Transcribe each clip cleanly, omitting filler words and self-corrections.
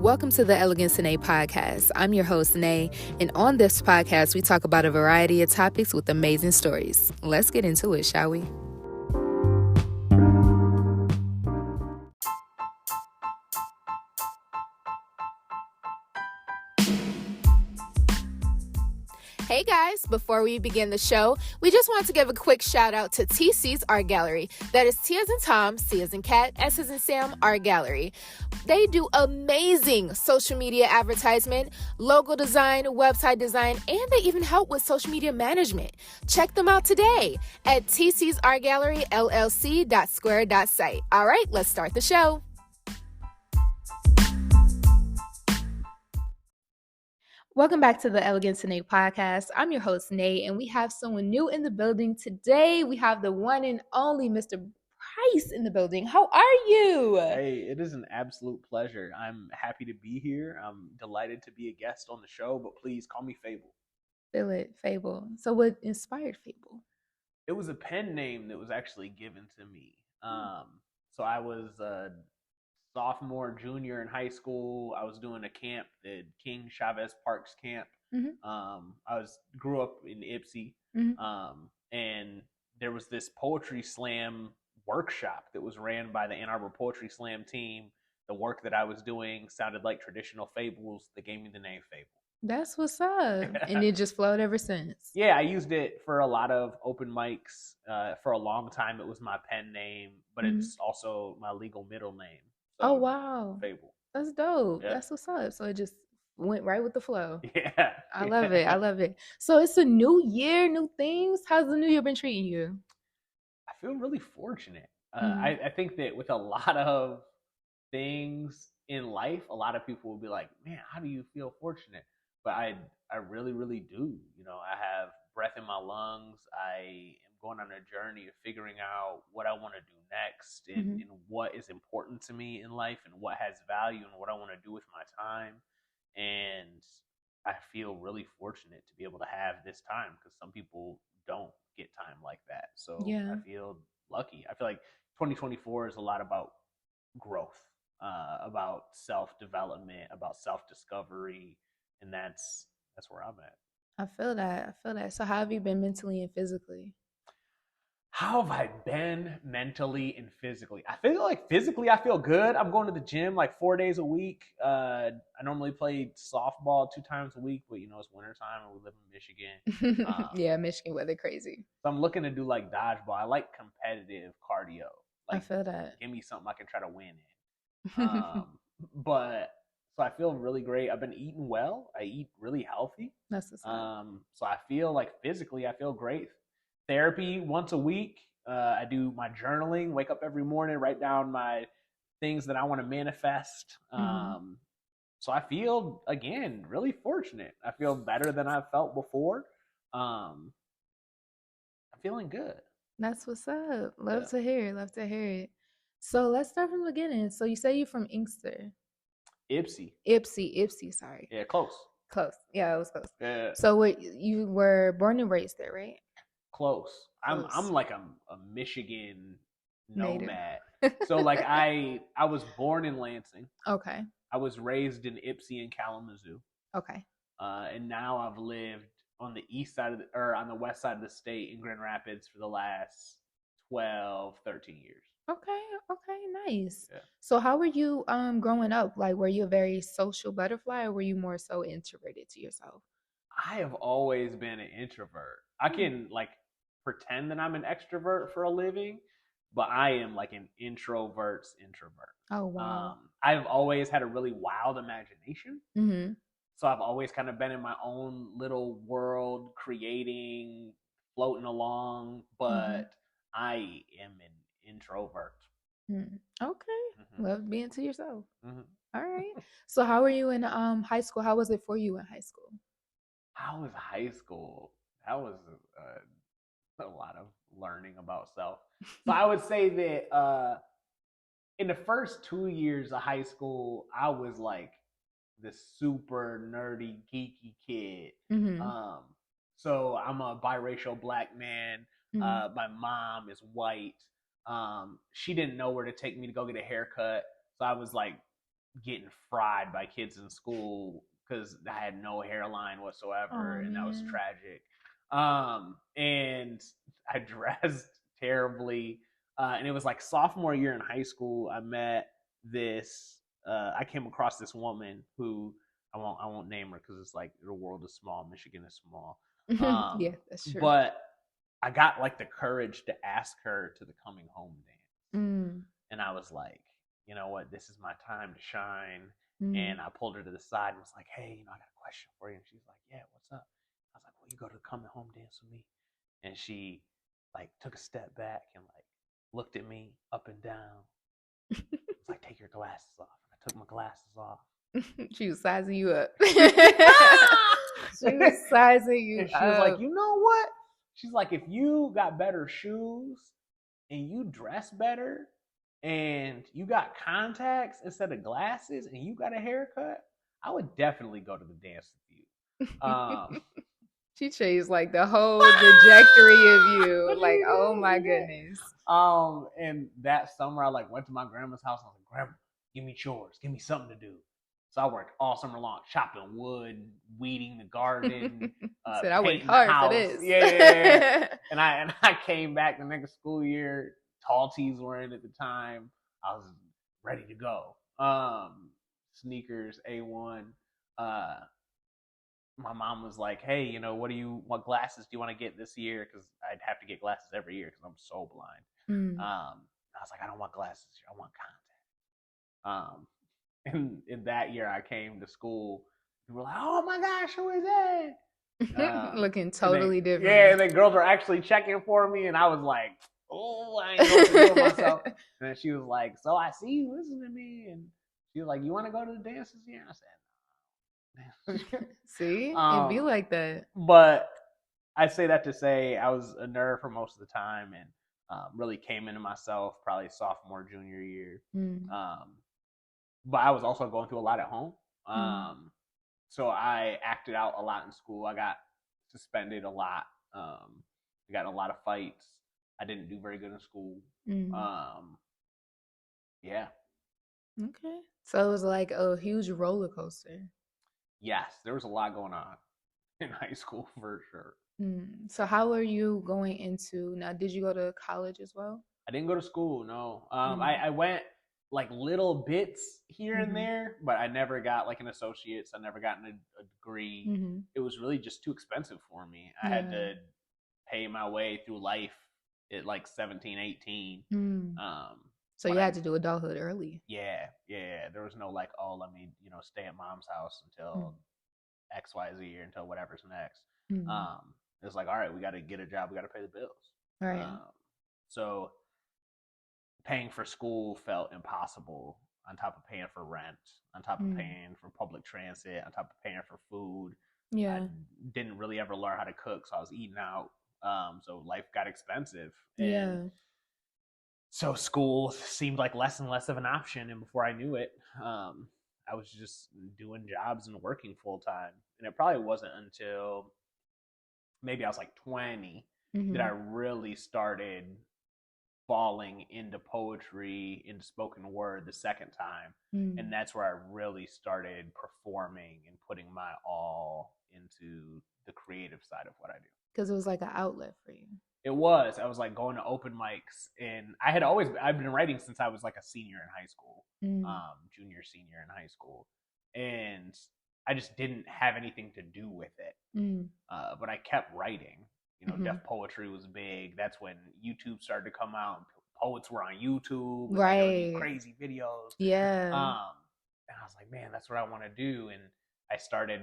Welcome to the Elegance Of Nae Podcast. I'm your host, Nae, and on this podcast, we talk about a variety of topics with amazing stories. Let's get into it, shall we? Hey guys, before we begin the show, we just want to give a quick shout out to TC's Art Gallery. That is T as in Tom, C as in Cat, S as in Sam, Art Gallery. They do amazing social media advertisement, logo design, website design, and they even help with social media management. Check them out today at tcsartgalleryllc.square.site. All right, let's start the show. Welcome back to the Elegance Of Nae Podcast. I'm your host, Nae, and we have someone new in the building today. We have the one and only Mr. Price in the building. How are you? Hey, it is an absolute pleasure. I'm happy to be here. I'm delighted to be a guest on the show, but please call me Fable. Feel it, Fable. So what inspired Fable? It was a pen name that was actually given to me. So I was sophomore, junior in high school. I was doing a camp, the King Chavez Parks camp. I grew up in Ypsi, and there was this poetry slam workshop that was ran by the Ann Arbor Poetry Slam team. The work that I was doing sounded like traditional fables. That gave me the name Fable. That's what's up. And it just flowed ever since. Yeah, I used it for a lot of open mics. For a long time, it was my pen name, but it's also my legal middle name. So, oh, wow. Fable. That's dope. Yeah. That's what's up. So it just went right with the flow. Yeah. I love it. I love it. So it's a new year, new things. How's the new year been treating you? I feel really fortunate. I think that with a lot of things in life, a lot of people will be like, man, how do you feel fortunate? But I really, really do. You know, I have breath in my lungs. I am going on a journey of figuring out what I want to do next and what is important to me in life and what has value and what I want to do with my time. And I feel really fortunate to be able to have this time because some people don't get time like that. So Yeah. I feel lucky. I feel like 2024 is a lot about growth, about self-development, about self-discovery, and that's where I'm at. I feel that. So how have you been mentally and physically? How have I been mentally and physically? I feel like physically I feel good. I'm going to the gym like 4 days a week. I normally play softball 2 times a week, but you know, it's wintertime and we live in Michigan. Yeah, Michigan weather crazy. So I'm looking to do like dodgeball. I like competitive cardio. Like, I feel that. Give me something I can try to win in. But so I feel really great. I've been eating well. I eat really healthy. That's what's up. So I feel like physically I feel great. Therapy once a week. I do my journaling, wake up every morning, write down my things that I want to manifest. So I feel, again, really fortunate. I feel better than I've felt before. I'm feeling good. That's what's up. Love to hear it. So let's start from the beginning. So you say you're from Inkster. Ypsi, sorry. Yeah, close. Yeah, it was close. Yeah. So you were born and raised there, right? Close. I'm like a Michigan nomad. Native. So like I was born in Lansing. Okay. I was raised in Ypsi and Kalamazoo. Okay. And now I've lived on the east side on the west side of the state in Grand Rapids for the last 12, 13 years. Okay, nice. Yeah. So how were you growing up? Like, were you a very social butterfly or were you more so introverted to yourself? I have always been an introvert. I can like pretend that I'm an extrovert for a living, but I am like an introvert's introvert. Oh, wow. I've always had a really wild imagination. So I've always kind of been in my own little world, creating, floating along, but I am an introvert. Okay. Love being to yourself. All right. So how were you in high school? How was it for you in high school? How was high school? That was a lot of learning about self. So I would say that in the first 2 years of high school, I was like the super nerdy, geeky kid. So I'm a biracial Black man. My mom is white. She didn't know where to take me to go get a haircut. So I was like getting fried by kids in school because I had no hairline whatsoever, and that was tragic. And I dressed terribly, and it was like sophomore year in high school. I met this. I came across this woman who I won't name her because it's like the world is small, Michigan is small. Yeah, that's true. But I got like the courage to ask her to the coming home dance, and I was like, you know what, this is my time to shine. And I pulled her to the side and was like, hey, I got a question for you. And she's like, yeah, what's up? I was like, well, you go to the coming home dance with me. And she like took a step back and like looked at me up and down. It's like, take your glasses off. And I took my glasses off. She was sizing you up. She was sizing you up. She was like, you know what? She's like, if you got better shoes and you dress better and you got contacts instead of glasses and you got a haircut, I would definitely go to the dance with you. She changed like the whole trajectory of you. Like, oh my goodness. And that summer I like went to my grandma's house. I was like, Grandma, give me chores, give me something to do. So I worked all summer long, chopping wood, weeding the garden. Said I worked hard for this. Yeah. And I came back the next school year. Tall tees were in at the time. I was ready to go. Sneakers, A1. My mom was like, hey, what glasses do you want to get this year? Because I'd have to get glasses every year because I'm so blind. I was like, I don't want glasses. I want contacts. And in that year I came to school. People were like, oh my gosh, who is that? Looking totally different. Yeah, and then girls were actually checking for me, and I was like, oh, I ain't know what to do with myself. And then she was like, so I see you listening to me. And she was like, you want to go to the dance this year? And I said, see, it'd be like that. But I say that to say I was a nerd for most of the time and really came into myself probably sophomore, junior year. But I was also going through a lot at home. So I acted out a lot in school. I got suspended a lot. I got in a lot of fights. I didn't do very good in school. Yeah. Okay. So it was like a huge roller coaster. Yes, there was a lot going on in high school for sure. So how are you going into now? Did you go to college as well? I didn't go to school, no. I went like little bits here and there, but I never got like an associate's. I never gotten a degree. It was really just too expensive for me. I had to pay my way through life at like 17, 18. So you had to do adulthood early. Yeah. There was no like, oh, let me, stay at mom's house until XYZ or until whatever's next. It was like, all right, we got to get a job. We got to pay the bills. Right. So paying for school felt impossible on top of paying for rent, on top of paying for public transit, on top of paying for food. Yeah. I didn't really ever learn how to cook, so I was eating out. So life got expensive. And so school seemed like less and less of an option. And before I knew it, I was just doing jobs and working full time. And it probably wasn't until maybe I was like 20 that I really started falling into poetry, into spoken word the second time. And that's where I really started performing and putting my all into the creative side of what I do. Because it was like an outlet for you. It was. I was like going to open mics, and I've been writing since I was like a senior in high school, junior, senior in high school. And I just didn't have anything to do with it. But I kept writing. Deaf poetry was big. That's when YouTube started to come out. Poets were on YouTube. Right. Like, crazy videos. Yeah. And I was like, man, that's what I want to do. And I started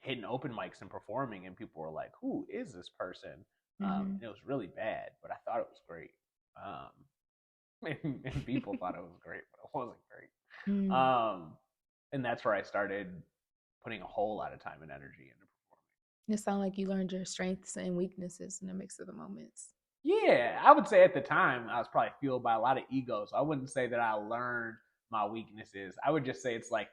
hitting open mics and performing, and people were like, who is this person? And it was really bad, but I thought it was great. And people thought it was great, but it wasn't great. And that's where I started putting a whole lot of time and energy into performing. It sounded like you learned your strengths and weaknesses in the mix of the moments. Yeah, I would say at the time I was probably fueled by a lot of egos. I wouldn't say that I learned my weaknesses. I would just say it's like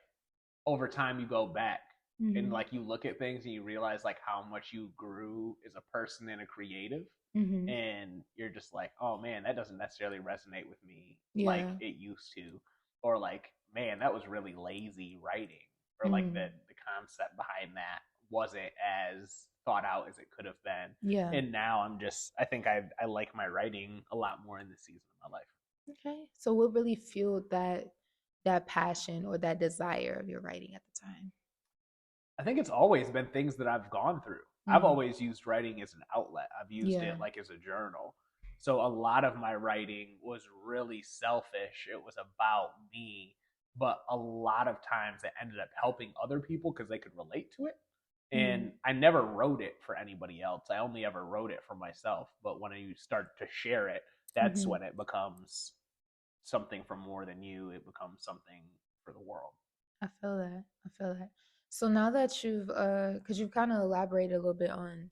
over time you go back and like you look at things and you realize like how much you grew as a person and a creative. And you're just like, oh man, that doesn't necessarily resonate with me like it used to. Or like, man, that was really lazy writing, or like the concept behind that wasn't as thought out as it could have been. Yeah. And now I think I like my writing a lot more in this season of my life. Okay. So what really fueled that passion or that desire of your writing at the time? I think it's always been things that I've gone through. I've always used writing as an outlet. I've used it like as a journal. So a lot of my writing was really selfish. It was about me, but a lot of times it ended up helping other people because they could relate to it. And I never wrote it for anybody else. I only ever wrote it for myself. But when you start to share it, that's when it becomes something for more than you. It becomes something for the world. I feel that. So now that because you've kind of elaborated a little bit on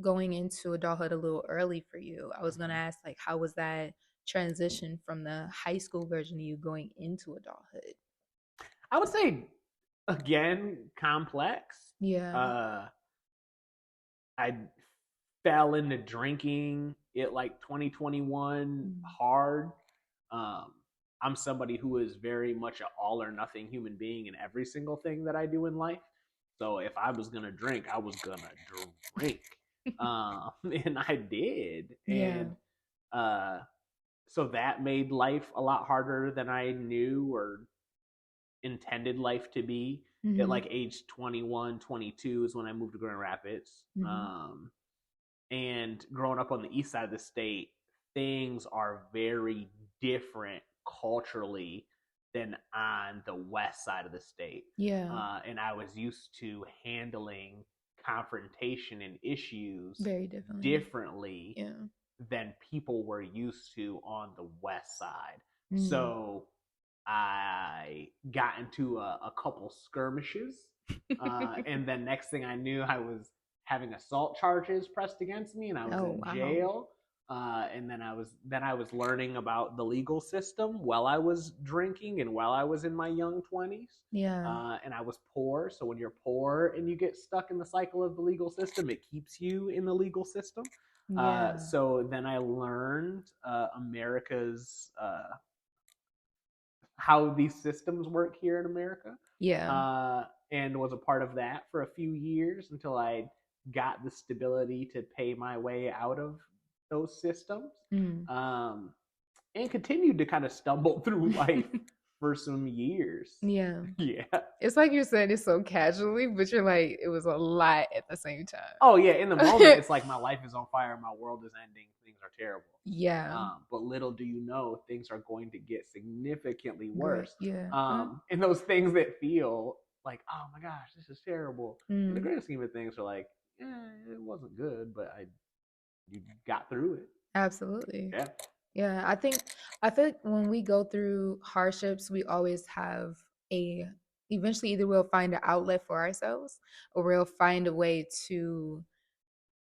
going into adulthood a little early for you, I was going to ask, like, how was that transition from the high school version of you going into adulthood? I would say, again, complex. Yeah. I fell into drinking at like 2021 hard. I'm somebody who is very much an all or nothing human being in every single thing that I do in life. So if I was going to drink, I was going to drink. And I did. And so that made life a lot harder than I knew or intended life to be. At like age 21, 22 is when I moved to Grand Rapids. And growing up on the east side of the state, things are very different culturally than on the west side of the state. And I was used to handling confrontation and issues very differently than people were used to on the west side. So I got into a couple skirmishes, and then next thing I knew, I was having assault charges pressed against me, and I was in jail. And then I was learning about the legal system while I was drinking and while I was in my young 20s. And I was poor, so when you're poor and you get stuck in the cycle of the legal system, it keeps you in the legal system. So then I learned America's how these systems work here in America. And was a part of that for a few years until I got the stability to pay my way out of those systems. And continued to kind of stumble through life for some years. It's like you're saying it so casually, but you're like, it was a lot at the same time. Oh yeah, in the moment it's like my life is on fire, my world is ending, things are terrible. But little do you know, things are going to get significantly worse. And those things that feel like, oh my gosh, this is terrible, in the grand scheme of things are like, it wasn't good, but you got through it. Absolutely. I think when we go through hardships, we always have eventually either we'll find an outlet for ourselves, or we'll find a way to,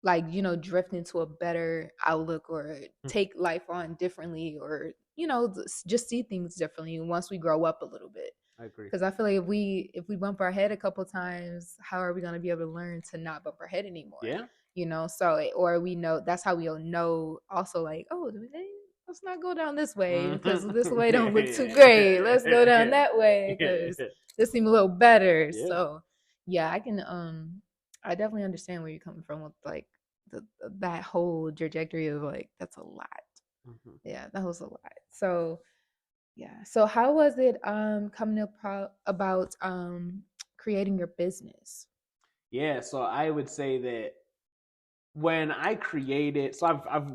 like, drift into a better outlook, or take life on differently, or just see things differently once we grow up a little bit. I agree. Because I feel like if we bump our head a couple times, how are we going to be able to learn to not bump our head anymore? So, or we know, that's how we'll know also, like, oh, let's not go down this way because this way don't look too great. Let's go down that way because this seems a little better. So I can I definitely understand where you're coming from with like that whole trajectory of like, that's a lot. That was a lot. So so how was it coming about creating your business? So I would say that when I created, so I've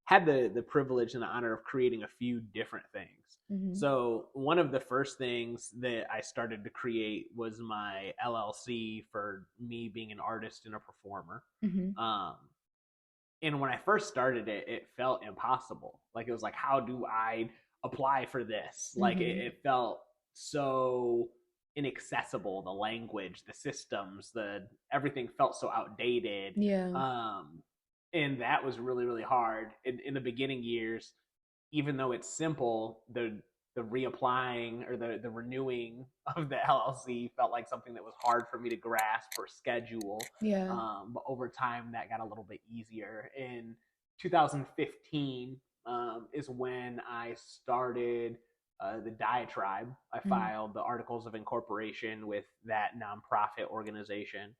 had the privilege and the honor of creating a few different things. So one of the first things that I started to create was my LLC for me being an artist and a performer. And when I first started it, it felt impossible. Like, it was like, how do I apply for this? Like, it felt so inaccessible. The language, the systems, everything felt so outdated. And that was really, really hard in the beginning years. Even though it's simple, the reapplying or the renewing of the LLC felt like something that was hard for me to grasp or schedule. But over time, that got a little bit easier. In 2015 is when I started the Diatribe. I filed the Articles of Incorporation with that nonprofit organization.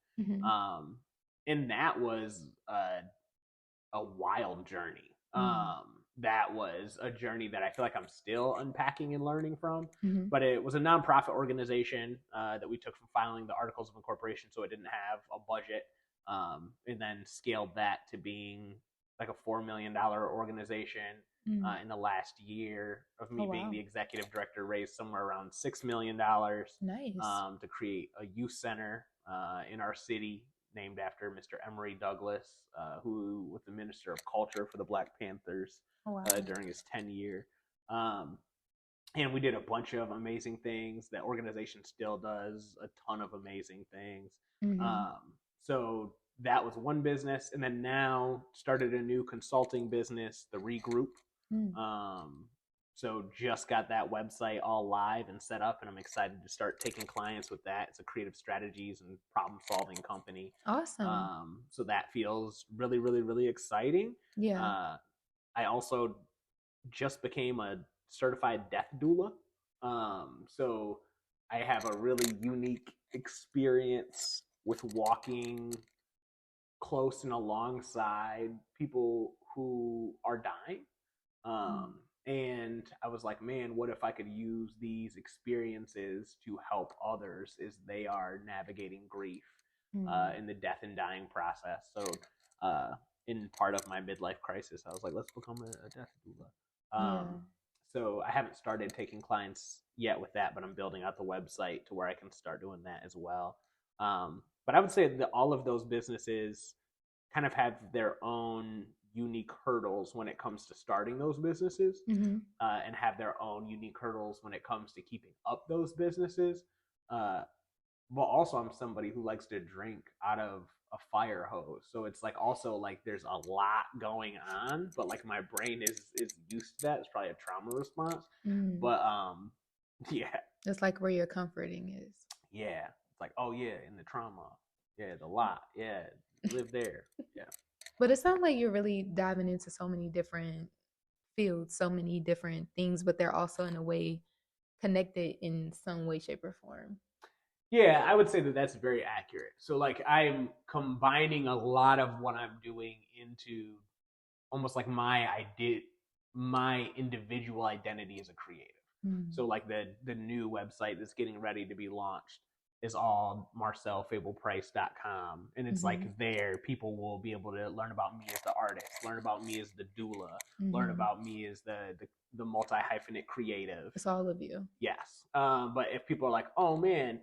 And that was a wild journey. That was a journey that I feel like I'm still unpacking and learning from. But it was a nonprofit organization that we took from filing the Articles of Incorporation, so it didn't have a budget, and then scaled that to being like a $4 million organization. In the last year of me being the executive director, raised somewhere around $6 million. Nice. To create a youth center in our city named after Mr. Emory Douglas, who was the Minister of Culture for the Black Panthers during his tenure. And we did a bunch of amazing things. That organization still does a ton of amazing things. So that was one business. And then now started a new consulting business, the Regroup. So just got that website all live and set up, and I'm excited to start taking clients with that. It's a creative strategies and problem solving company. Awesome. So that feels really, really, really exciting. Yeah. I also just became a certified death doula. So I have a really unique experience with walking close and alongside people who are dying. And I was like, man, what if I could use these experiences to help others as they are navigating grief in the death and dying process. So in part of my midlife crisis, I was like, let's become a death doula. So I haven't started taking clients yet with that, but I'm building out the website to where I can start doing that as well. But I would say that all of those businesses kind of have their own unique hurdles when it comes to starting those businesses, and have their own unique hurdles when it comes to keeping up those businesses. But also I'm somebody who likes to drink out of a fire hose. So it's like also like there's a lot going on, but like my brain is used to that. It's probably a trauma response. But yeah. It's like where your comforting is. Yeah. It's like, oh yeah, in the trauma. Yeah, the lot. Yeah. Live there. Yeah. But it sounds like you're really diving into so many different fields, so many different things, but they're also in a way connected in some way, shape, or form. Yeah, I would say that that's very accurate. So like I'm combining a lot of what I'm doing into almost like my individual identity as a creative. So like the new website that's getting ready to be launched is all marcelfableprice.com. And it's like there people will be able to learn about me as the artist, learn about me as the doula, learn about me as the multi-hyphenate creative. It's all of you. Yes. But if people are like, oh man,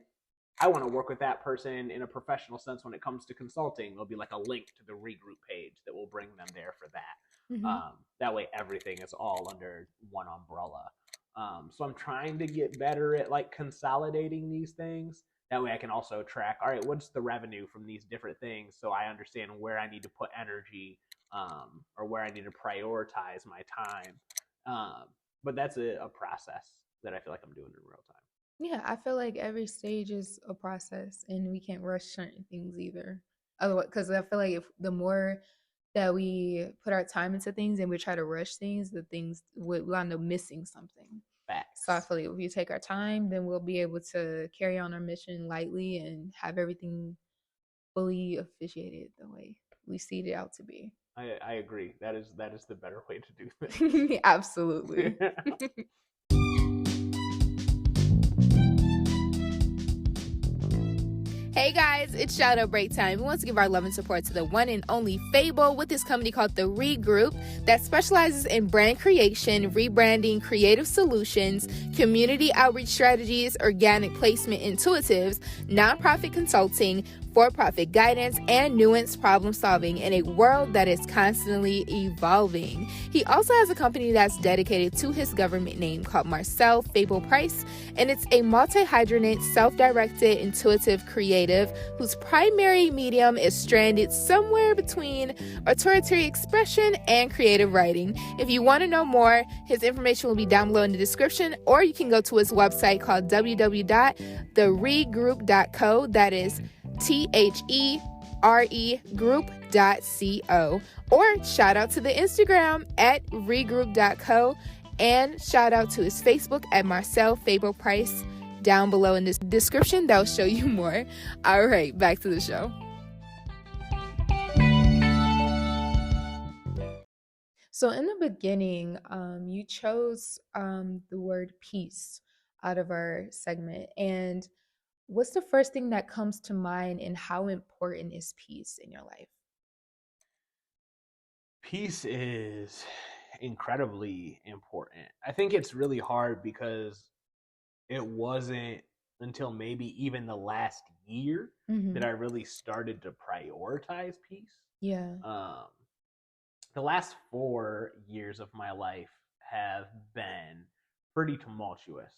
I want to work with that person in a professional sense when it comes to consulting, there'll be like a link to the Regroup page that will bring them there for that. That way everything is all under one umbrella. So I'm trying to get better at like consolidating these things. That way I can also track, all right, what's the revenue from these different things, so I understand where I need to put energy, or where I need to prioritize my time. But that's a process that I feel like I'm doing in real time. Yeah, I feel like every stage is a process, and we can't rush certain things either. Otherwise, because I feel like if the more that we put our time into things and we try to rush things, the things we'll end up missing something. Facts. So I feel like if we take our time, then we'll be able to carry on our mission lightly and have everything fully officiated the way we see it out to be. I agree. That is the better way to do things. Absolutely. Hey guys, it's shout out break time. We want to give our love and support to the one and only Fable with this company called The Regroup that specializes in brand creation, rebranding, creative solutions, community outreach strategies, organic placement intuitives, nonprofit consulting, for-profit guidance, and nuanced problem solving in a world that is constantly evolving. He also has a company that's dedicated to his government name called Marcel Fable Price, and it's a multi-hydrant, self-directed, intuitive creative whose primary medium is stranded somewhere between authoritarian expression and creative writing. If you want to know more, his information will be down below in the description, or you can go to his website called www.theregroup.co. That is THERE group.co, or shout out to the Instagram at regroup.co And shout out to his Facebook at Marcel Fable Price down below in this description. That'll show you more. All right, back to the show. So in the beginning, you chose the word peace out of our segment. And what's the first thing that comes to mind, and how important is peace in your life? Peace is incredibly important. I think it's really hard because it wasn't until maybe even the last year that I really started to prioritize peace. Yeah. The last 4 years of my life have been pretty tumultuous.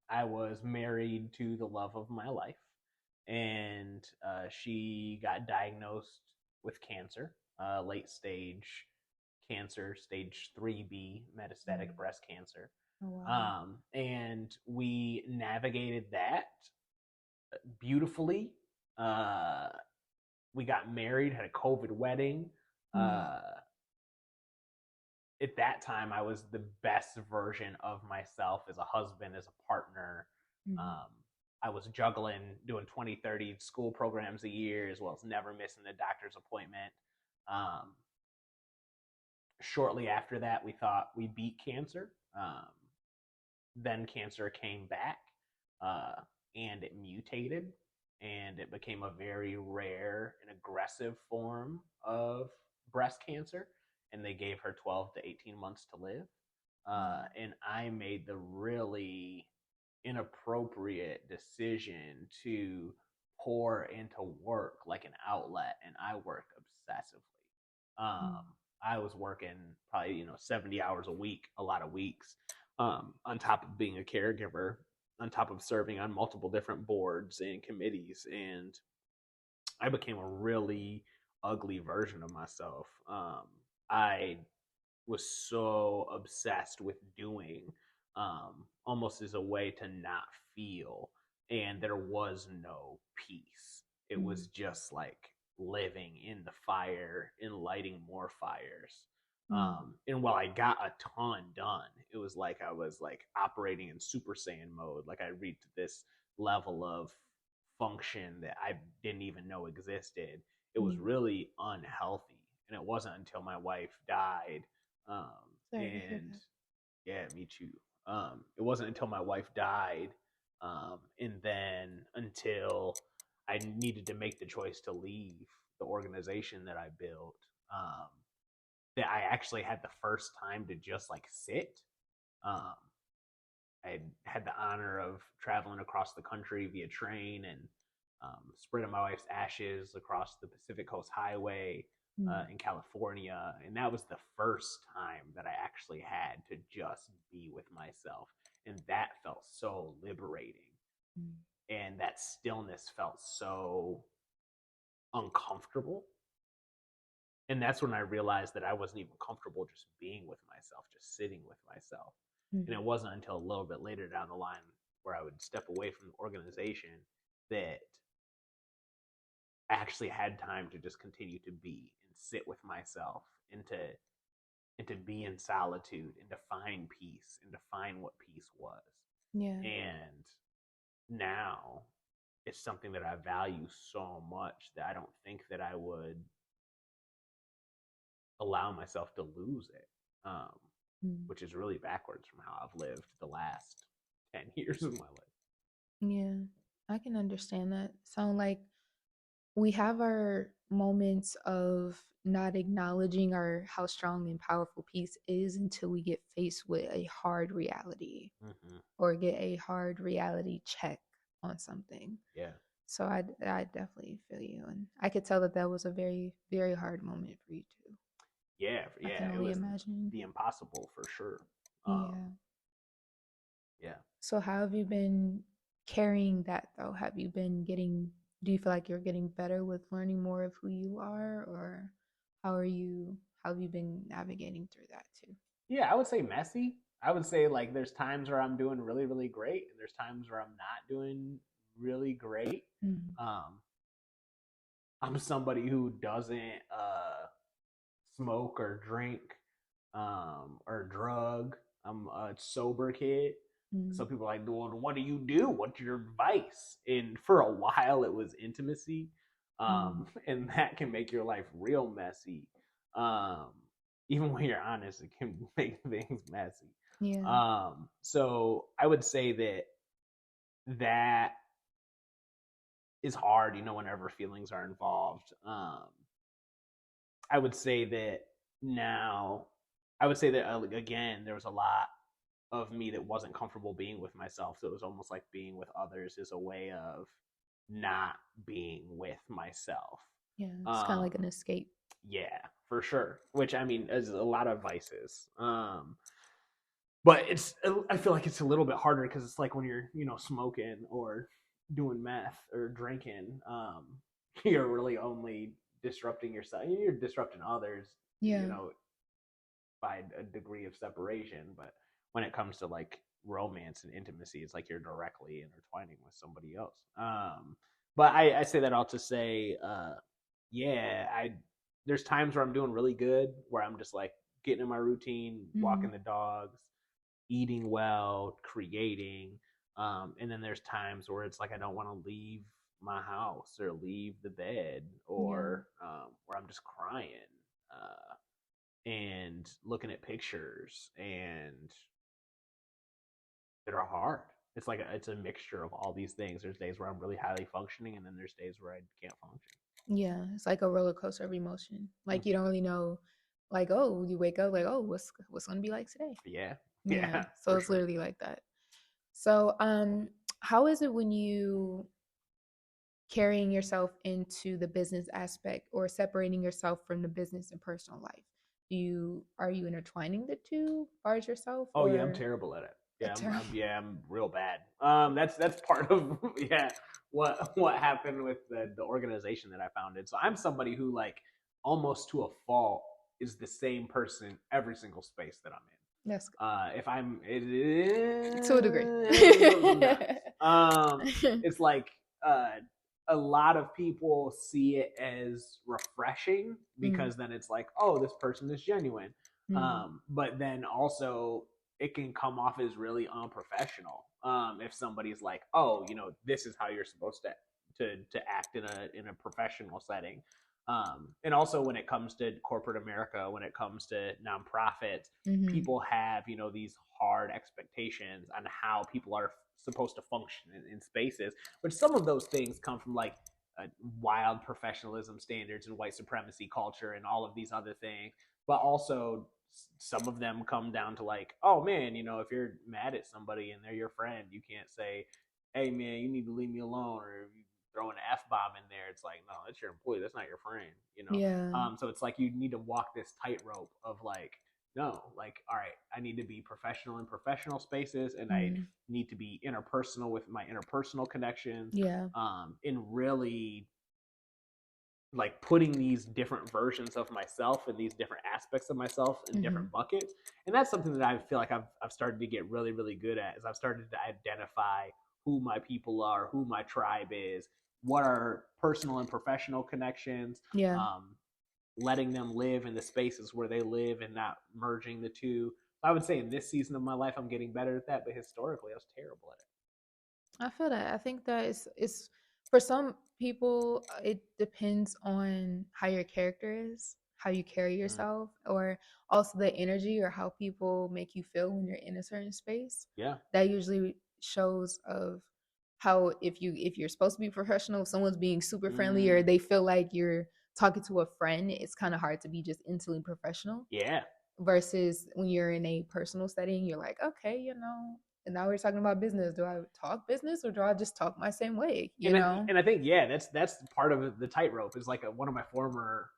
I was married to the love of my life, and she got diagnosed with cancer, late stage cancer, stage 3B, metastatic breast cancer. Oh, wow. And we navigated that beautifully. We got married, had a COVID wedding. At that time, I was the best version of myself as a husband, as a partner. I was juggling, doing 20, 30 school programs a year, as well as never missing a doctor's appointment. Shortly after that, we thought we beat cancer. Then cancer came back, and it mutated, and it became a very rare and aggressive form of breast cancer. And they gave her 12 to 18 months to live. And I made the really inappropriate decision to pour into work like an outlet, and I work obsessively. I was working probably 70 hours a week, a lot of weeks, on top of being a caregiver, on top of serving on multiple different boards and committees, and I became a really ugly version of myself. I was so obsessed with doing, almost as a way to not feel, and there was no peace. It was just like living in the fire and lighting more fires. And while I got a ton done, it was like I was like operating in Super Saiyan mode. Like I reached this level of function that I didn't even know existed. It was really unhealthy. And it wasn't until my wife died. And yeah, me too. It wasn't until my wife died, and then until I needed to make the choice to leave the organization that I built, that I actually had the first time to just like sit. I had the honor of traveling across the country via train and spreading my wife's ashes across the Pacific Coast Highway in California. And that was the first time that I actually had to just be with myself. And that felt so liberating. And that stillness felt so uncomfortable. And that's when I realized that I wasn't even comfortable just being with myself, just sitting with myself. And it wasn't until a little bit later down the line where I would step away from the organization that I actually had time to just continue to be and sit with myself and to be in solitude and to find peace and to find what peace was. Yeah. And now it's something that I value so much that I don't think that I would allow myself to lose it, which is really backwards from how I've lived the last 10 years of my life. Yeah, I can understand that. Sound like we have our moments of not acknowledging how strong and powerful peace is until we get faced with a hard reality or get a hard reality check on something. Yeah. So I definitely feel you, and I could tell that was a very, very hard moment for you too. Yeah, I can only imagine. The impossible for sure. Yeah. So how have you been carrying that though? Do you feel like you're getting better with learning more of who you are, or how have you been navigating through that too? Yeah, I would say messy. I would say like there's times where I'm doing really, really great, and there's times where I'm not doing really great. I'm somebody who doesn't smoke or drink or drug. I'm a sober kid. Some people are like, well, what do you do? What's your vice? And for a while, it was intimacy. And that can make your life real messy. Even when you're honest, it can make things messy. Yeah. So I would say that is hard, whenever feelings are involved. I would say that again, there was a lot of me that wasn't comfortable being with myself. So it was almost like being with others is a way of not being with myself. Yeah, it's kind of like an escape. Yeah, for sure. Which, I mean, is a lot of vices. But I feel like it's a little bit harder because it's like when you're, smoking or doing meth or drinking, you're really only disrupting yourself. You're disrupting others, by a degree of separation. But when it comes to like romance and intimacy, it's like you're directly intertwining with somebody else. But I say that all to say, there's times where I'm doing really good, where I'm just like getting in my routine, walking the dogs, eating well, creating. And then there's times where it's like I don't want to leave my house or leave the bed, or where I'm just crying and looking at pictures, and that are hard. It's like it's a mixture of all these things. There's days where I'm really highly functioning, and then there's days where I can't function. Yeah, it's like a roller coaster of emotion. Like you don't really know, like, oh, you wake up like, oh, what's gonna be like today? Yeah. So it's literally like that. So how is it when you carrying yourself into the business aspect, or separating yourself from the business and personal life? Are you intertwining the two as yourself? Oh yeah, I'm terrible at it. I'm real bad. That's part of what happened with the organization that I founded. So I'm somebody who, like, almost to a fault, is the same person every single space that I'm in. That's if I'm to a degree. It's like a lot of people see it as refreshing because then it's like, oh, this person is genuine. But then also it can come off as really unprofessional if somebody's like, oh, this is how you're supposed to act in a professional setting. And also when it comes to corporate America, when it comes to nonprofits, people have, these hard expectations on how people are supposed to function in spaces, but some of those things come from like wild professionalism standards and white supremacy culture and all of these other things. But also some of them come down to like, oh man, if you're mad at somebody and they're your friend, you can't say, hey man, you need to leave me alone, or if you throw an F-bomb in there, it's like, no, that's your employee, that's not your friend, so it's like you need to walk this tightrope of like, no, like, all right, I need to be professional in professional spaces, and I need to be interpersonal with my interpersonal connections. And really like putting these different versions of myself and these different aspects of myself in different buckets. And that's something that I feel like I've started to get really, really good at, is I've started to identify who my people are, who my tribe is, what are personal and professional connections, letting them live in the spaces where they live and not merging the two. I would say in this season of my life, I'm getting better at that, but historically I was terrible at it. I feel that. I think that it's for some people, it depends on how your character is, how you carry yourself, or also the energy or how people make you feel when you're in a certain space. That usually shows of how, if you're supposed to be professional, if someone's being super friendly or they feel like you're talking to a friend, it's kind of hard to be just instantly professional. Versus when you're in a personal setting, you're like, okay, and now we're talking about business. Do I talk business or do I just talk my same way? And I think, that's part of the tightrope. Is like one of my former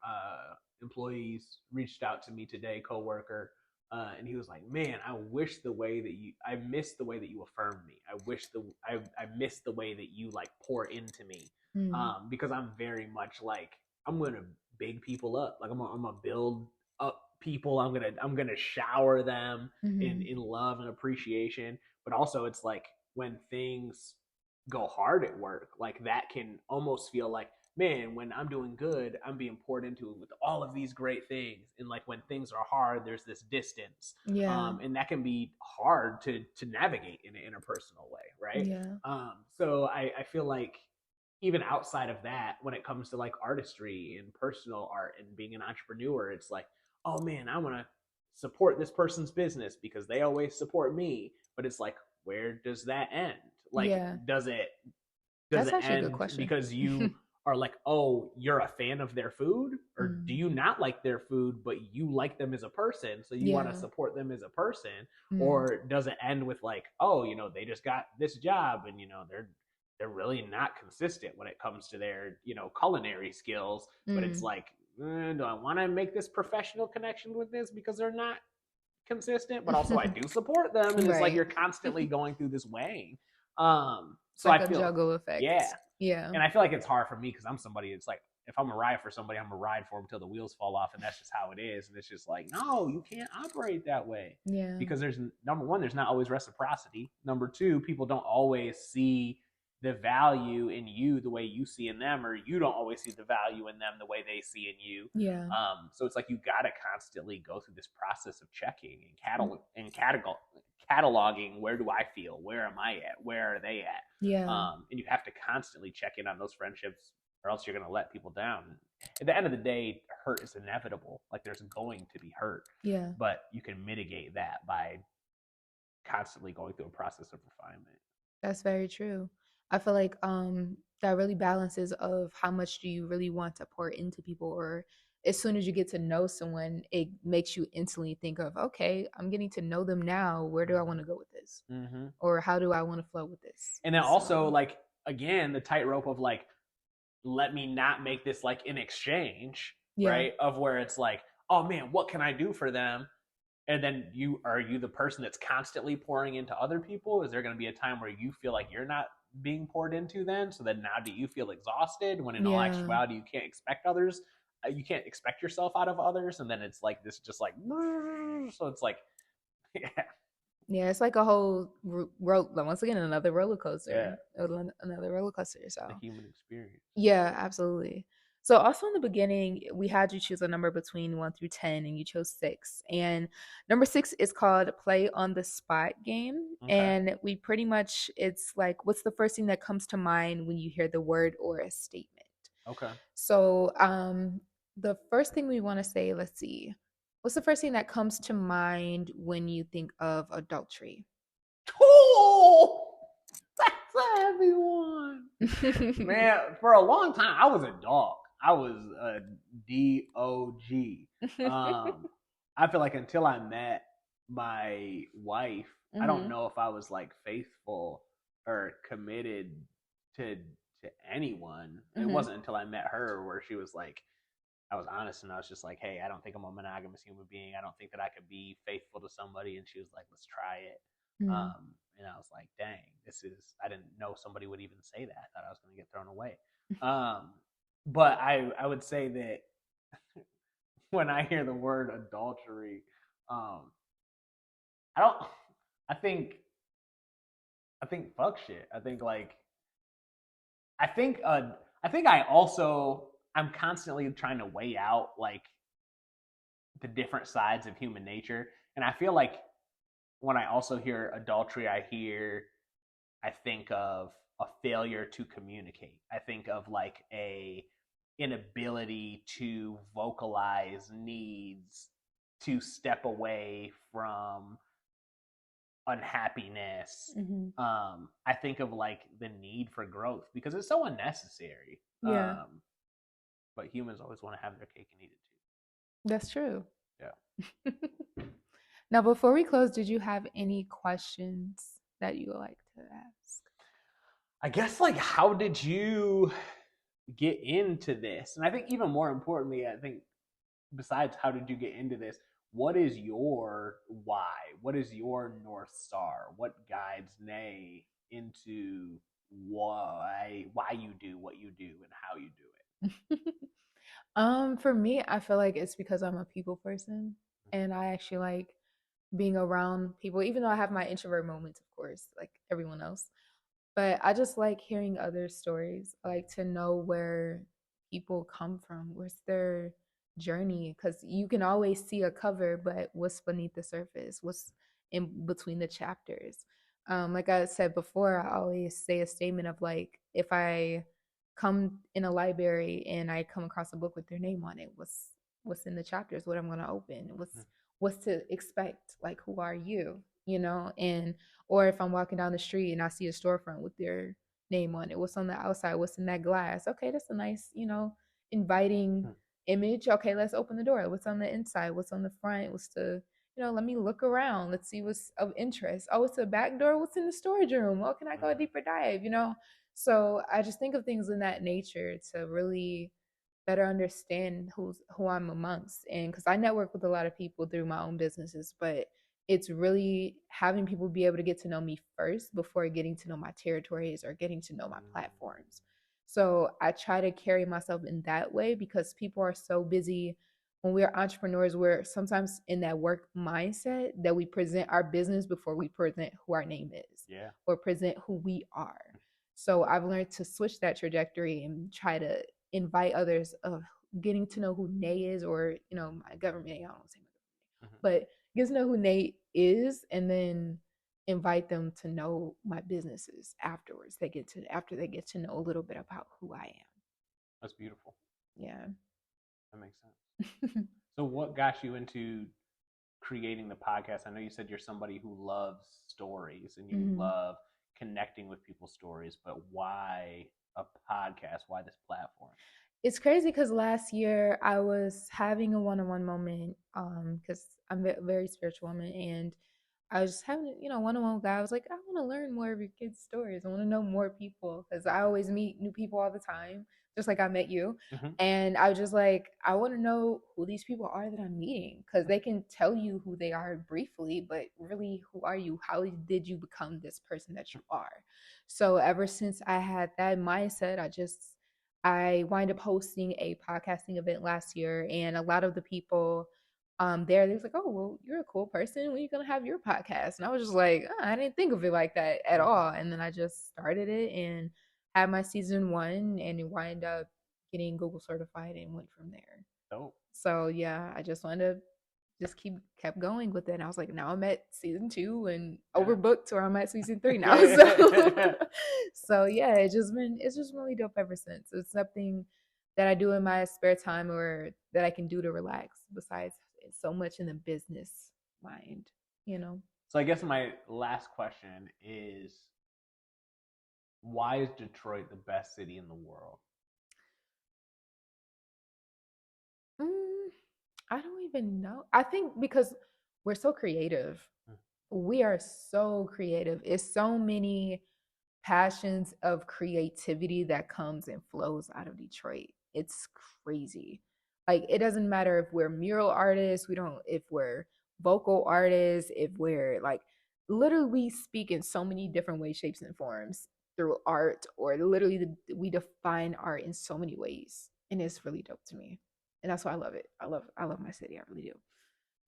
employees reached out to me today, coworker, and he was like, man, I miss the way that you affirmed me. I miss the way that you like pour into me. Because I'm very much like, I'm going to big people up. Like I'm gonna build up people. I'm gonna shower them in love and appreciation. But also it's like when things go hard at work, like that can almost feel like, man, when I'm doing good, I'm being poured into with all of these great things. And like when things are hard, there's this distance. Yeah. And that can be hard to navigate in an interpersonal way, right? Yeah. So I feel like even outside of that, when it comes to like artistry and personal art and being an entrepreneur, it's like, oh man, I want to support this person's business because they always support me. But it's like, where does that end? Like, Yeah. does it That's actually a good end question. because you are like, oh, you're a fan of their food? Or do you not like their food, but you like them as a person, so you want to support them as a person? Or does it end with like, oh, you know, they just got this job and, you know, they're really not consistent when it comes to their, you know, culinary skills, but it's like, do I want to make this professional connection with this because they're not consistent, but also I do support them, and it's like you're constantly going through this weighing. So like I feel a juggle effect. Yeah. And I feel like it's hard for me because I'm somebody. It's like if I'm a ride for somebody, I'm gonna ride for them until the wheels fall off, and that's just how it is. And it's just like, no, you can't operate that way. Yeah. Because there's number one, there's not always reciprocity. Number two, people don't always see the value in you the way you see in them, or you don't always see the value in them the way they see in you. Yeah. So it's like you got to constantly go through this process of checking and cataloging. Where do I feel? Where am I at? Where are they at? Yeah. And you have to constantly check in on those friendships, or else you're going to let people down. At the end of the day, hurt is inevitable. Like there's going to be hurt. Yeah. But you can mitigate that by constantly going through a process of refinement. That's very true. I feel like that really balances of how much do you really want to pour into people, or as soon as you get to know someone, it makes you instantly think of, okay, I'm getting to know them now. Where do I want to go with this? Or how do I want to flow with this? And then also, like, again, the tightrope of like, let me not make this like an exchange, right? Of where it's like, oh man, what can I do for them? And then are you the person that's constantly pouring into other people? Is there going to be a time where you feel like you're not being poured into then? So then now do you feel exhausted when in all actuality you can't expect others? You can't expect yourself out of others. And then it's like this just like, so it's like, yeah, it's like a whole once again, another roller coaster. Another roller coaster. So the human experience. Yeah, absolutely. So also in the beginning, we had you choose a number between 1 through 10, and you chose 6. And number 6 is called Play on the Spot game. Okay. And we pretty much, it's like, what's the first thing that comes to mind when you hear the word or a statement? Okay. So the first thing we want to say, let's see. What's the first thing that comes to mind when you think of adultery? Oh, that's a heavy one. Man, for a long time, I was a dog. I was a D-O-G. I feel like until I met my wife, I don't know if I was like faithful or committed to anyone. It wasn't until I met her where she was like, I was honest, and I was just like, hey, I don't think I'm a monogamous human being. I don't think that I could be faithful to somebody. And she was like, let's try it. And I was like, dang, I didn't know somebody would even say that. I thought I was going to get thrown away. But I would say that when I hear the word adultery, I think fuck shit. I think I'm constantly trying to weigh out like the different sides of human nature. And I feel like when I also hear adultery, I think of a failure to communicate. I think of like a inability to vocalize needs, to step away from unhappiness. I think of like the need for growth because it's so unnecessary. But humans always want to have their cake and eat it too. That's true. Yeah. Now, before we close, did you have any questions that you would like to ask? I guess like, how did you get into this? And I think even more importantly, I think besides how did you get into this, what is your why? What is your North Star? What guides Nae into why you do what you do and how you do it? For me, I feel like it's because I'm a people person, and I actually like being around people, even though I have my introvert moments, of course, like everyone else. But I just like hearing other stories. I like to know where people come from? Where's their journey? Because you can always see a cover, but what's beneath the surface? What's in between the chapters? Like I said before, I always say a statement of like, if I come in a library and I come across a book with their name on it, what's in the chapters? What I'm gonna open? What's to expect? Like, who are you? You know, and or if I'm walking down the street and I see a storefront with their name on it, what's on the outside? What's in that glass? Okay, that's a nice, inviting image. Okay, let's open the door. What's on the inside? What's on the front? What's the let me look around. Let's see what's of interest. Oh, it's a back door. What's in the storage room? Oh, can I go a deeper dive? So I just think of things in that nature to really better understand who I'm amongst. And because I network with a lot of people through my own businesses, but it's really having people be able to get to know me first before getting to know my territories or getting to know my platforms. So I try to carry myself in that way because people are so busy. When we're entrepreneurs, we're sometimes in that work mindset that we present our business before we present who our name is, or present who we are. So I've learned to switch that trajectory and try to invite others of getting to know who Nae is, or my government name. I don't say my government name, but get to know who Nae is, and then invite them to know my businesses afterwards. After they get to know a little bit about who I am. That's beautiful. Yeah, that makes sense. So what got you into creating the podcast? I know you said you're somebody who loves stories and you love connecting with people's stories, but why a podcast? Why this platform? It's crazy because last year I was having a one-on-one moment because I'm a very spiritual woman, and I was just having one-on-one with God. I was like, I want to learn more of your kids' stories. I want to know more people because I always meet new people all the time, just like I met you. And I was just like, I want to know who these people are that I'm meeting, because they can tell you who they are briefly, but really, who are you? How did you become this person that you are? So ever since I had that mindset, I wind up hosting a podcasting event last year, and a lot of the people they was like, oh, well, you're a cool person. When are you going to have your podcast? And I was just like, oh, I didn't think of it like that at all. And then I just started it and had my season 1, and it wind up getting Google certified and went from there. Oh. So yeah, I just wanted to just kept going with it. And I was like, now I'm at season 2 and overbooked, or I'm at season 3 now. So yeah, it's just really dope ever since. It's something that I do in my spare time, or that I can do to relax, besides so much in the business mind, So I guess my last question is, why is Detroit the best city in the world? I don't even know. I think because we're so creative. We are so creative. It's so many passions of creativity that comes and flows out of Detroit. It's crazy. Like, it doesn't matter if we're mural artists, if we're vocal artists, if we're like, literally we speak in so many different ways, shapes, and forms through art, or literally we define art in so many ways. And it's really dope to me. And that's why I love it. I love my city. I really do.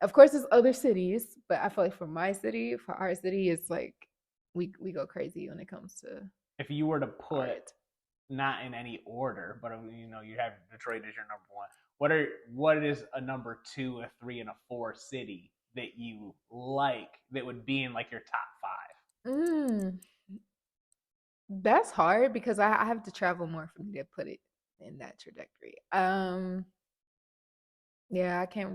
Of course, there's other cities, but I feel like for our city, it's like we go crazy when it comes to. If you were to put art, not in any order, but you have Detroit as your number 1. What is a number 2, a 3, and a 4 city that you like that would be in like your top 5? That's hard because I have to travel more for me to put it in that trajectory. Yeah, I can't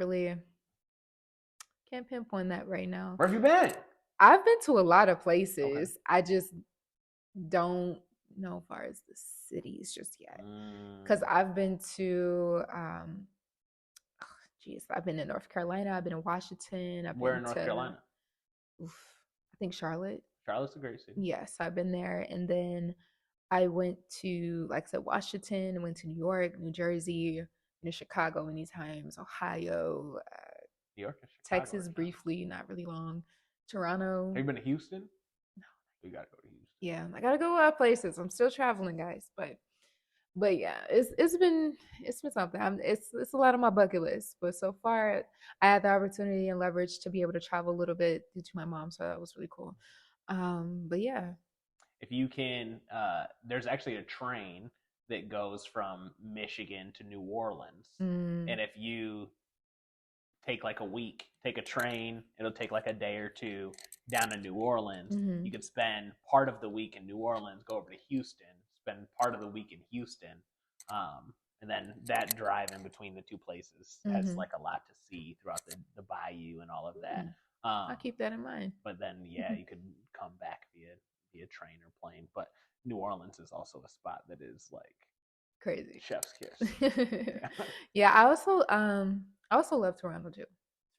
pinpoint that right now. Where have you been? I've been to a lot of places. Okay. I just don't know as far as the cities just yet. Because I've been to, I've been in North Carolina. I've been in Washington. Where in North Carolina? I think Charlotte. Charlotte's a great city. Yes, I've been there. And then I went to, like I said, Washington. I went to New York, New Jersey, Chicago many times, Ohio, New York, and Chicago, Texas briefly, not really long. Toronto. Have you been to Houston? No. You gotta go to Houston. Yeah, I gotta go a lot of places. I'm still traveling, guys, but yeah, it's been something. It's a lot on my bucket list, but so far I had the opportunity and leverage to be able to travel a little bit due to my mom, so that was really cool. But yeah, if you can, there's actually a train that goes from Michigan to New Orleans. Mm. And if you take like a week, take a train, it'll take like a day or two down to New Orleans. Mm-hmm. You could spend part of the week in New Orleans, go over to Houston, spend part of the week in Houston. And then that drive in between the two places has like a lot to see throughout the bayou and all of that. I'll keep that in mind. But then, yeah, you could come back via train or plane. But New Orleans is also a spot that is like crazy, chef's kiss. Yeah, I also love Toronto too.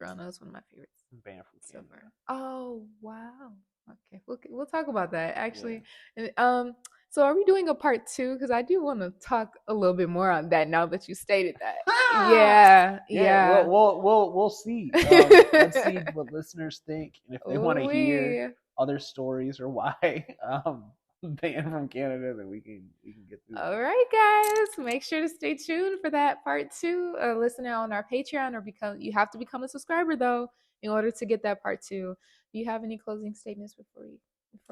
Toronto is one of my favorites. Band from Canada. Oh wow. Okay, we'll talk about that actually. Yeah. So are we doing a part 2? Because I do want to talk a little bit more on that now that you stated that. Yeah. We'll see. Let's see what listeners think, and if they want to hear other stories or why band from Canada, then we can get through. All right, guys, make sure to stay tuned for that part 2. Listen out on our Patreon, or you have to become a subscriber though in order to get that part 2. Do you have any closing statements before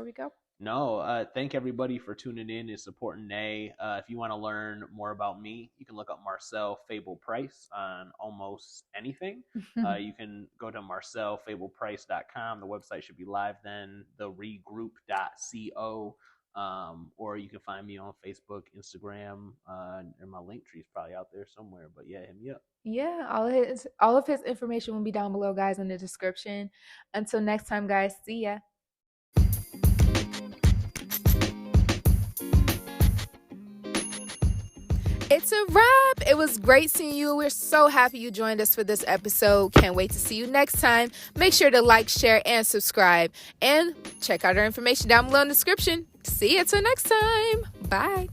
we go? No, thank everybody for tuning in and supporting Nae. If you want to learn more about me, you can look up Marcel Fable Price on almost anything. You can go to marcelfableprice.com. The website should be live then, theregroup.co. Or you can find me on Facebook, Instagram, and my link tree is probably out there somewhere. But yeah, hit me up. Yeah, all of his information will be down below, guys, in the description. Until next time, guys, see ya. It's a wrap. It was great seeing you. We're so happy you joined us for this episode. Can't wait to see you next time. Make sure to like, share, and subscribe. And check out our information down below in the description. See you till next time. Bye.